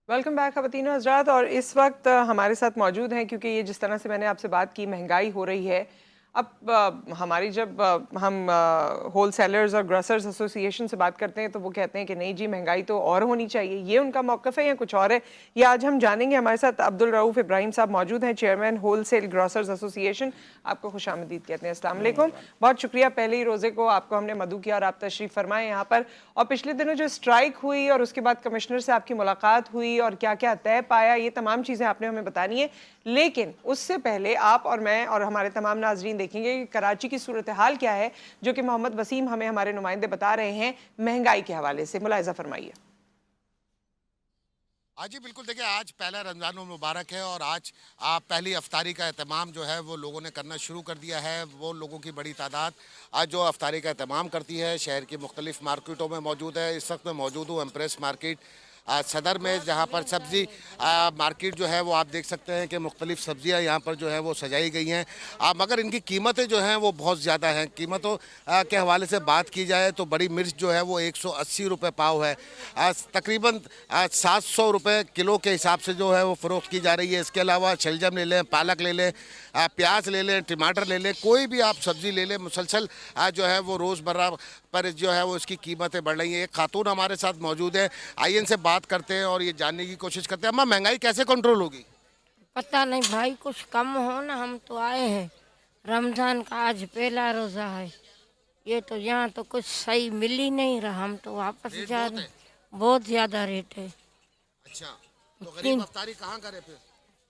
Welcome back ख़वातीन और हज़रात। और इस वक्त हमारे साथ मौजूद हैं, क्योंकि ये जिस तरह से मैंने आपसे बात की, महंगाई हो रही है। अब हमारी जब हम होल सेलर्स और ग्रोसर्स एसोसिएशन से बात करते हैं तो वो कहते हैं कि नहीं जी, महंगाई तो और होनी चाहिए। ये उनका मौक़िफ़ है या कुछ और है, ये आज हम जानेंगे। हमारे साथ अब्दुल रऊफ़ इब्राहिम साहब मौजूद हैं, chairman wholesale grocers association. आपको खुशामदीद कहते हैं। अस्सलाम वालेकुम। बहुत शुक्रिया। पहले ही रोज़े को आपको हमने मदू किया और आप तशरीफ़ फरमाए यहाँ पर। और पिछले दिनों जो स्ट्राइक हुई और उसके बाद कमिश्नर से आपकी मुलाकात हुई और क्या क्या तय पाया, ये तमाम चीज़ें आपने हमें बतानी है। लेकिन उससे पहले आप और मैं और हमारे तमाम नाजरीन देखेंगे कि कराची की सूरत हाल क्या है, जो कि मोहम्मद वसीम हमें हमारे नुमाइंदे बता रहे हैं महंगाई के हवाले से। मुलाहिज़ा फरमाइए। हाँ जी, बिल्कुल। देखिए, आज पहला रमज़ान मुबारक है और आज आप पहली अफ्तारी का एहतमाम जो है वो लोगों ने करना शुरू कर दिया है। वो लोगों की बड़ी तादाद आज जो अफ्तारी का एहतमाम करती है शहर की मुख्तलिफ मार्केटों में मौजूद है। इस वक्त मैं मौजूद हूँ एम्प्रेस मार्केट सदर में, जहाँ पर सब्ज़ी मार्केट जो है वो आप देख सकते हैं कि मुख्तलिफ सब्ज़ियाँ यहाँ पर जो है वो सजाई गई हैं। मगर इनकी कीमतें जो हैं वो बहुत ज़्यादा हैं। कीमतों के हवाले से बात की जाए तो बड़ी मिर्च जो है वो 180 रुपये पाव है। तकरीबन 700 रुपये किलो के हिसाब से जो है वो फ़रोख्त की जा रही है। इसके अलावा शलजम ले लें, पालक ले लें, प्याज ले लें, टमाटर ले लें, कोई भी आप सब्ज़ी ले लें, मुसलसल जो है वो रोज़मर्रा पर जो है वो इसकी कीमतें बढ़ रही हैं। एक खातून हमारे साथ मौजूद है, आइए इनसे बात करते हैं और ये जानने की कोशिश करते हैं। अम्मा, महंगाई कैसे कंट्रोल होगी? पता नहीं भाई, कुछ कम हो ना। हम तो आए हैं, रमज़ान का आज पहला रोज़ा है। ये तो यहाँ तो कुछ सही मिल ही नहीं रहा। हम तो वापस रेट जा बहुत रहे है। हैं। बहुत ज़्यादा रेट है। अच्छा, तो गरीब तीन अफ्तारी कहाँ करे फिर?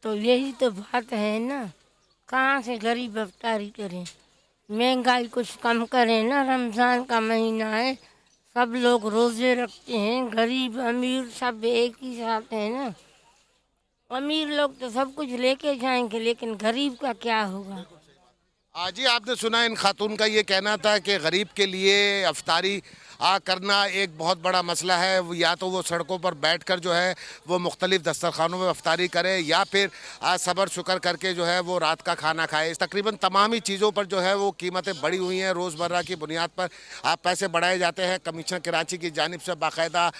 तो यही तो बात है ना, कहाँ से गरीब अफ्तारी करें। महंगाई कुछ कम करें ना, रमज़ान का महीना है, सब लोग रोज़े रखते हैं, गरीब अमीर सब एक ही साथ है ना। अमीर लोग तो सब कुछ लेके जाएंगे, लेकिन गरीब का क्या होगा। जी, आपने सुना इन खातून का ये कहना था कि गरीब के लिए अफ्तारी करना एक बहुत बड़ा मसला है। या तो वो सड़कों पर बैठकर जो है वो मुख्तलिफ दस्तरखानों में अफ्तारी करे, या फिर सब्र शुक्र करके जो है वो रात का खाना खाए। इस तकरीबन तमाम ही चीज़ों पर जो है वो कीमतें बढ़ी हुई हैं। रोज़मर्रा की बुनियाद पर पैसे बढ़ाए जाते हैं। कमिश्नर कराची की जानिब से बाकायदा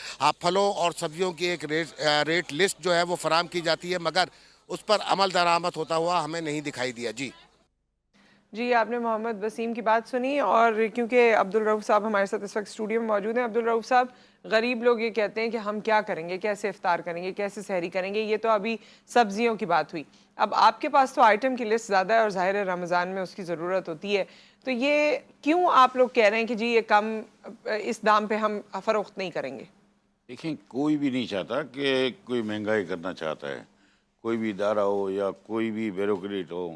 फलों और सब्जियों की एक रेट लिस्ट जो है वो फराम की जाती है, मगर उस पर अमल दरामद होता हुआ हमें नहीं दिखाई दिया। जी। जी, आपने मोहम्मद वसीम की बात सुनी। और क्योंकि अब्दुल रऊफ़ साहब हमारे साथ इस वक्त स्टूडियो में मौजूद हैं। अब्दुल रऊफ़ साहब, गरीब लोग ये कहते हैं कि हम क्या करेंगे, कैसे इफ्तार करेंगे, कैसे सहरी करेंगे। ये तो अभी सब्जियों की बात हुई। अब आपके पास तो आइटम की लिस्ट ज़्यादा है और ज़ाहिर है रमज़ान में उसकी ज़रूरत होती है। तो ये क्यों आप लोग कह रहे हैं कि जी ये कम, इस दाम पे हम फ़रोख्त नहीं करेंगे? देखिए, कोई भी नहीं चाहता कि कोई महंगाई करना चाहता है। कोई भी इदारा हो या कोई भी ब्यूरोक्रेट हो,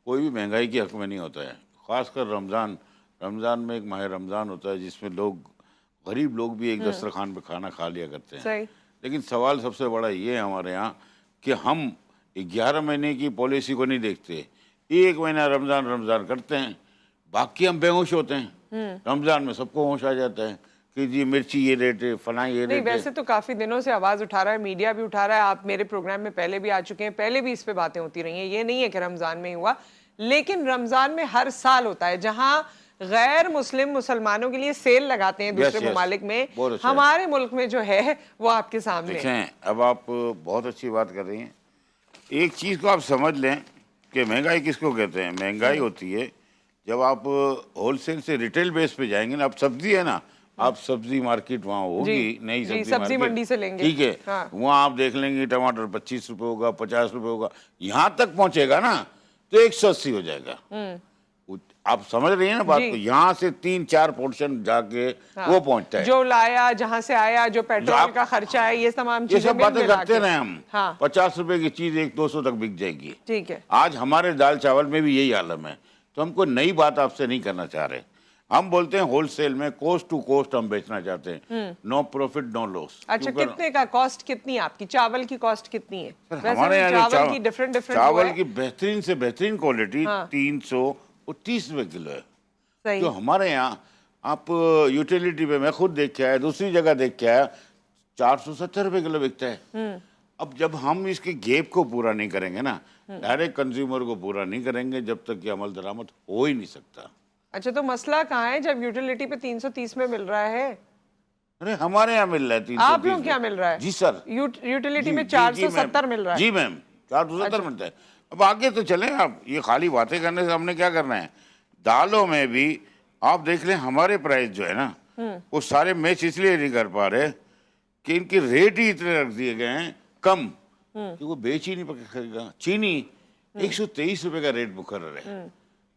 कोई भी महंगाई के हक़ में नहीं होता है। ख़ासकर रमज़ान, रमज़ान में एक माह रमज़ान होता है जिसमें लोग, गरीब लोग भी एक दस्तरखान पे खाना खा लिया करते हैं। सही। लेकिन सवाल सबसे बड़ा ये है हमारे यहाँ कि हम 11 महीने की पॉलिसी को नहीं देखते। एक महीना रमज़ान रमज़ान करते हैं, बाकी हम बेहोश होते हैं। रमज़ान में सबको होश आ जाता है कि जी मिर्ची ये रेट है, फलां ये नहीं, रेट है। वैसे तो काफ़ी दिनों से आवाज़ उठा रहा है, मीडिया भी उठा रहा है। आप मेरे प्रोग्राम में पहले भी आ चुके हैं, पहले भी इस पे बातें होती रही हैं। ये नहीं है कि रमज़ान में ही हुआ, लेकिन रमज़ान में हर साल होता है। जहाँ गैर मुस्लिम मुसलमानों के लिए सेल लगाते हैं यस दूसरे यस, ममालिक में, बहुत अच्छा है। हमारे मुल्क में जो है वो आपके सामने है। देखें, अब आप बहुत अच्छी बात कर रही हैं। एक चीज़ को आप समझ लें कि महंगाई किसको कहते हैं। महंगाई होती है जब आप होलसेल से रिटेल बेस पे जाएंगे ना। अब सब्जी है ना, आप सब्जी मार्केट वहाँ जी होगी, नई जी, सब्जी सब्जी मार्केट, मंडी से लेंगे। ठीक है। हाँ। वहाँ आप देख लेंगे टमाटर 25 रुपये होगा, 50 रुपये होगा। यहाँ तक पहुँचेगा ना तो 180 हो जाएगा। आप समझ रही हैं ना बात जी। को। यहाँ से 3-4 पोर्शन जाके हाँ, वो पहुँचता है। जो लाया, जहां से आया, जो जो पेट्रोल आप का खर्चा है, ये तमाम ये चीजें सब मिल बातें मिला करते के। रहे हम। हाँ, 50 रुपए की चीज 100-200 तक बिक जाएगी। ठीक है। आज हमारे दाल चावल में भी यही आलम है। तो हम कोई नई बात आपसे नहीं करना चाह रहे। हम बोलते हैं होलसेल में कोस्ट टू कोस्ट हम बेचना चाहते हैं। No profit no loss. अच्छा, कितने का कॉस्ट कितनी है आपकी? चावल की कॉस्ट कितनी है? सर, वैसे हमारे भी यहाँ जो चावल की डिफरेंट डिफरेंट वो चावल है। की बेहतरीन से बेहतरीन क्वालिटी हाँ, 330 रुपये किलो है। सही। जो हमारे यहाँ आप यूटिलिटी पे, मैं खुद देख के आया, दूसरी जगह देख के आया, 470 रुपये किलो बिकता है। अब जब हम इसके गैप को पूरा नहीं करेंगे ना, डायरेक्ट कंज्यूमर को पूरा नहीं करेंगे, जब तक कि अमल दरामद हो ही नहीं सकता। अच्छा, तो मसला कहाँ है जब यूटिलिटी पे 330 में मिल रहा है? अरे हमारे यहाँ मिल रहा है 330 आप लोग क्या मिल रहा है? जी सर। यूटिलिटी जी, में जी, जी, 470 मैम। मिल रहा है। जी मैम 470 मिलता है। अब आगे तो चले आप, ये खाली बातें करने से हमने क्या करना है। दालों में भी आप देख लें हमारे प्राइस जो है ना वो सारे मैच इसलिए नहीं कर पा रहे कि इनके रेट ही इतने रख दिए गए हैं कम कि वो बेच ही नहीं पकेगा। चीनी 123 रुपए का रेट मुकर्रर है।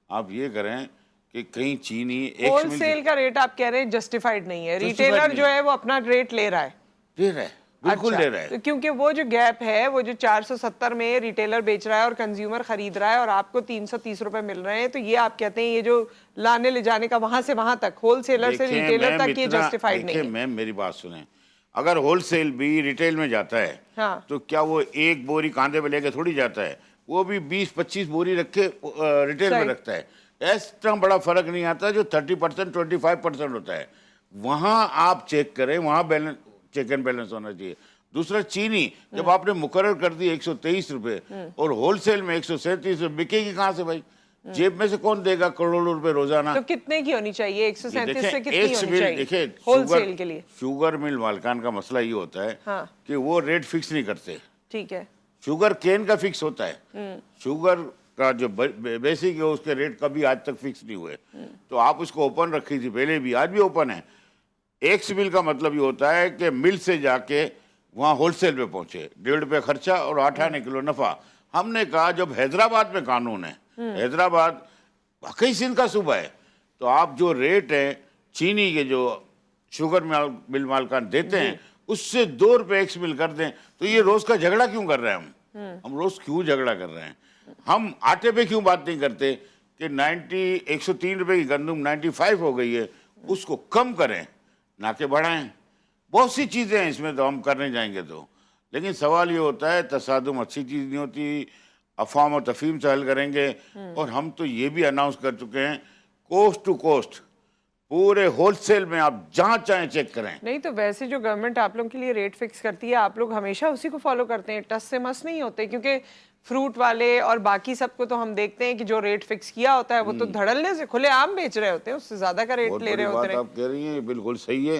आप ये करें कि कहीं चीनी एक होलसेल का रेट आप कह रहे हैं जस्टिफाइड नहीं है, Justified रिटेलर नहीं जो है वो अपना रेट ले रहा है। दे रहा है, बिल्कुल अच्छा, दे रहा है। तो क्योंकि वो जो गैप है, वो जो 470 में रिटेलर बेच रहा है और कंज्यूमर खरीद रहा है और आपको 330 रुपए मिल रहे हैं, तो ये आप कहते हैं ये जो लाने ले जाने का वहां से वहां तक, होलसेलर से देखिए रिटेलर मैम, तक ये इतना- जस्टिफाइड नहीं देखिए है। मैम मेरी बात सुने, अगर होलसेल भी रिटेल में जाता है हाँ। तो क्या वो एक बोरी कांधे पे लेके थोड़ी जाता है, वो भी 20-25 बोरी रख के रिटेल में सही। रखता है। इतना बड़ा फर्क नहीं आता जो 30% 25% होता है। वहां आप चेक करें, वहां बैलेंस, चेक एंड बैलेंस होना चाहिए। दूसरा चीनी जब आपने मुकर्रर कर दी 123 रुपए और होलसेल में 137 रुपए, बिकेगी कहाँ से भाई? जेब में से कौन देगा करोड़ों रुपए रोजाना? तो कितने की होनी चाहिए? 137 से कितनी एक होनी मिल चाहिए देखिए, होलसेल के लिए? शुगर मिल मालिकान का मसला ये होता है हाँ। कि वो रेट फिक्स नहीं करते। ठीक है। शुगर केन का फिक्स होता है, शुगर का जो बेसिक है उसके रेट कभी आज तक फिक्स नहीं हुए। तो आप उसको ओपन रखी थी पहले भी, आज भी ओपन है। एक्स मिल का मतलब ये होता है कि मिल से जाके वहाँ होलसेल पे पहुंचे, 1.5 रुपये खर्चा और 8 आने किलो नफा। हमने कहा जब हैदराबाद में कानून है, हैदराबाद वाकई सिंध का सूबा है, तो आप जो रेट है चीनी के जो शुगर मिल मालकान देते हैं उससे 2 रुपये एक्स मिल कर दें, तो ये रोज का झगड़ा क्यों कर रहे हैं? हम रोज क्यों झगड़ा कर रहे हैं? हम आटे पे क्यों बात नहीं करते कि 103 रुपए की गंदुम 95 हो गई है, उसको कम करें ना कि बढ़ाएं। बहुत सी चीजें हैं इसमें तो हम करने जाएंगे तो, लेकिन सवाल ये होता है तसादुम अच्छी चीज नहीं होती, अफवाम और तफहीम से हल करेंगे। और हम तो ये भी अनाउंस कर चुके हैं कोस्ट टू कोस्ट पूरे होलसेल में आप जहां चाहें चेक करें। नहीं तो वैसे जो गवर्नमेंट आप लोगों के लिए रेट फिक्स करती है, आप लोग हमेशा उसी को फॉलो करते हैं, टस से मस नहीं होते? क्योंकि फ्रूट वाले और बाकी सबको तो हम देखते हैं कि जो रेट फिक्स किया होता है वो तो धड़ल्ले से खुलेआम बेच रहे होते हैं, उससे ज्यादा का रेट बहुत ले रहे बड़ी होते बात हैं। आप कह रही हैं, बिल्कुल सही है।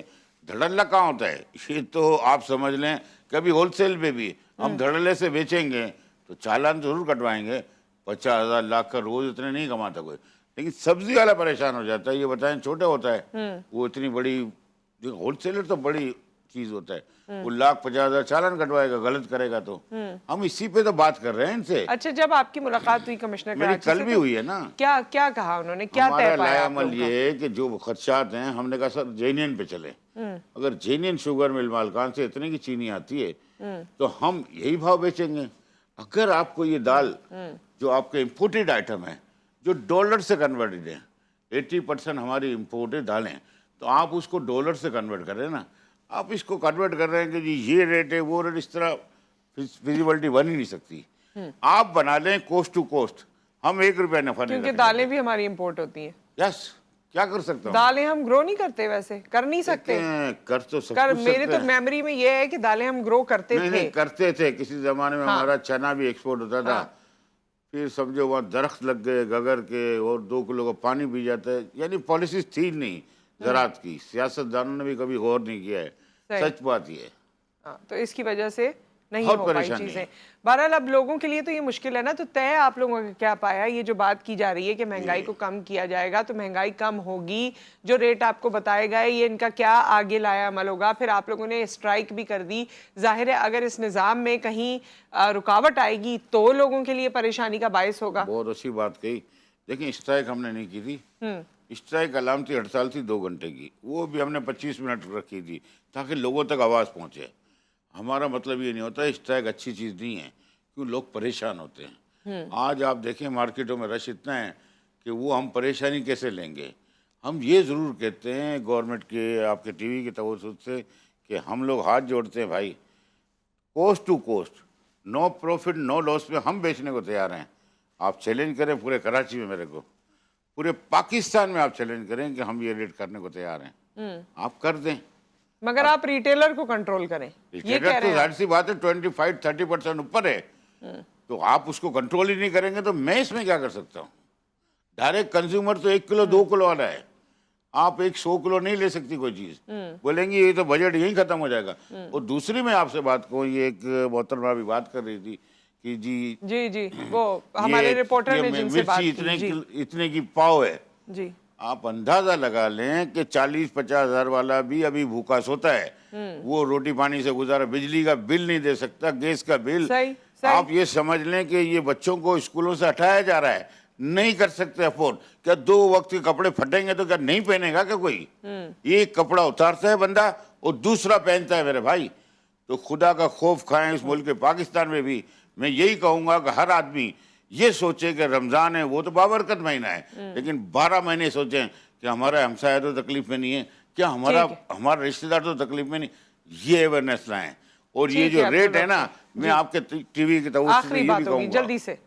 धड़ल्ला कहाँ होता है? ये तो आप समझ लें कभी होलसेल पे भी हम धड़ल्ले से बेचेंगे तो चालान जरूर कटवाएंगे, 50,000 लाख का रोज इतने नहीं कमाता कोई। लेकिन सब्जी वाला परेशान हो जाता है, ये बताएं छोटा होता है वो इतनी बड़ी, होलसेलर तो बड़ी चीज होता है, वो 1,50,000 चालान कटवाएगा गलत करेगा तो। हम इसी पे तो बात कर रहे हैं इनसे। अच्छा, जब आपकी मुलाकात हुई कमिश्नर मेरी कराची कल से भी तो हुई है ना। क्या क्या कहा उन्होंने, क्या हमारा तय पाया आप लायामल लोगों का? ये है कि जो खदशात हैं, हमने कहा सर जेन्युइन पे चले। अगर जेन्युइन शुगर मिल मालकान से इतने की चीनी आती है तो हम यही भाव बेचेंगे। अगर आपको ये दाल जो आपके इम्पोर्टेड आइटम है जो डॉलर से कन्वर्टेड है, 80% हमारी इम्पोर्टेड दालें, तो आप उसको डॉलर से कन्वर्ट कर रहे हैं ना। आप इसको कन्वर्ट कर रहे हैं कि जी ये रेट है वो रेट, इस तरह फिजिबिलिटी बन ही नहीं सकती। आप बना लें कोस्ट टू कोस्ट, हम 1 रुपया नफा नहीं क्योंकि रखेंगे। दालें भी हमारी इंपोर्ट होती हैं। यस, क्या कर सकता हूँ? दालें हम ग्रो नहीं करते, वैसे कर नहीं सकते। कर तो सब कर कुछ मेरे सकते तो हैं। मेमोरी में ये है कि दालें हम ग्रो करते नहीं थे। नहीं करते थे, किसी जमाने में हाँ। हमारा चना भी एक्सपोर्ट होता था। हाँ। फिर समझो वहाँ दरख्त लग गए गगर के और 2 किलो का पानी पी जाता है, यानी पॉलिसीज थी नहीं ज़राअत की। सियासतदानों ने भी कभी गौर नहीं किया है, सही। सच बात ये है। हाँ, तो इसकी वजह से नहीं बहुत हो पाई परेशानी चीजें। है। बहरहाल अब लोगों के लिए तो ये मुश्किल है ना, तो तय आप लोगों का क्या पाया? ये जो बात की जा रही है कि महंगाई को कम किया जाएगा, तो महंगाई कम होगी, जो रेट आपको बताए गए ये इनका क्या आगे लाया अमल होगा? फिर आप लोगों ने स्ट्राइक भी कर दी। जाहिर है अगर इस निज़ाम में कहीं रुकावट आएगी तो लोगों के लिए परेशानी का बायस होगा। बहुत अच्छी बात कही। देखिए स्ट्राइक हमने नहीं की थी, स्ट्राइक अलामती हड़ताल थी 2 घंटे की, वो भी हमने 25 मिनट रखी थी ताकि लोगों तक आवाज़ पहुँचे। हमारा मतलब ये नहीं होता स्ट्राइक अच्छी चीज़ नहीं है, क्यों लोग परेशान होते हैं। आज आप देखें मार्केटों में रश इतना है कि वो हम परेशानी कैसे लेंगे। हम ये ज़रूर कहते हैं गवर्नमेंट के, आपके टीवी के तवज्जुह से, कि हम लोग हाथ जोड़ते हैं भाई, cost to cost, no profit no loss में हम बेचने को तैयार हैं। आप चैलेंज करें पूरे कराची में, मेरे को पूरे पाकिस्तान में आप चैलेंज करें कि हम ये रेट करने को तैयार हैं, आप कर दें। मगर आप रिटेलर को कंट्रोल करें, ये कह तो रहे हैं जाहिर सी बात है 25-30% ऊपर है, तो आप उसको कंट्रोल ही नहीं करेंगे तो मैं इसमें क्या कर सकता हूँ? डायरेक्ट कंज्यूमर तो 1 किलो 2 किलो वाला है, आप एक 100 किलो नहीं ले सकती कोई चीज, बोलेंगे ये तो बजट यहीं खत्म हो जाएगा। और दूसरी मैं आपसे बात कहूँ, ये एक मोहतरमा भी बात कर रही थी कि जी जी, वो हमारे रिपोर्टर ने जिनसे बात मिर्ची की। इतने की पाव है। जी आप अंदाजा लगा लें कि 40-50 हजार वाला भी अभी भूखा सोता है, वो रोटी पानी से गुजारा, बिजली का बिल नहीं दे सकता, गैस का बिल। सही, सही। आप ये समझ लें कि ये बच्चों को स्कूलों से हटाया जा रहा है, नहीं कर सकते अफोर्ड। क्या 2 वक्त के कपड़े फटेंगे तो क्या नहीं पहनेगा क्या कोई? एक कपड़ा उतारता है बंदा और दूसरा पहनता है मेरे भाई। तो खुदा का खौफ खाएं इस मुल्क के पाकिस्तान में भी। मैं यही कहूंगा कि हर आदमी ये सोचे कि रमजान है वो तो बाबरकत महीना है, लेकिन 12 महीने सोचें कि हमारा हमसाया तो तकलीफ में नहीं है, क्या हमारा रिश्तेदार तो तकलीफ में नहीं। ये अवेयरनेस लाएं। और ये जो रेट है ना, मैं आपके टीवी की आखिरी बात होगी जल्दी से,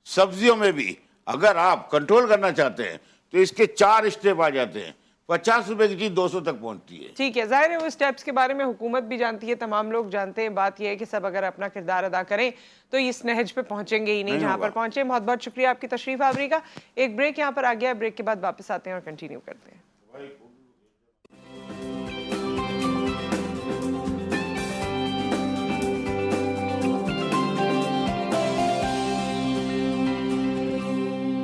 सब्जियों में भी अगर आप कंट्रोल करना चाहते हैं तो इसके 4 स्टेप आ जाते हैं। 50 रुपए की चीज 200 तक पहुंचती है। ठीक है, जाहिर है वो स्टेप्स के बारे में हुकूमत भी जानती है, तमाम लोग जानते हैं। बात यह है कि सब अगर अपना किरदार अदा करें तो इस नहज पे पहुंचेंगे ही नहीं जहां पर पहुंचे। बहुत बहुत शुक्रिया आपकी तशरीफ आवरी का। एक ब्रेक यहाँ पर आ गया, ब्रेक के बाद वापस आते हैं और कंटिन्यू करते हैं।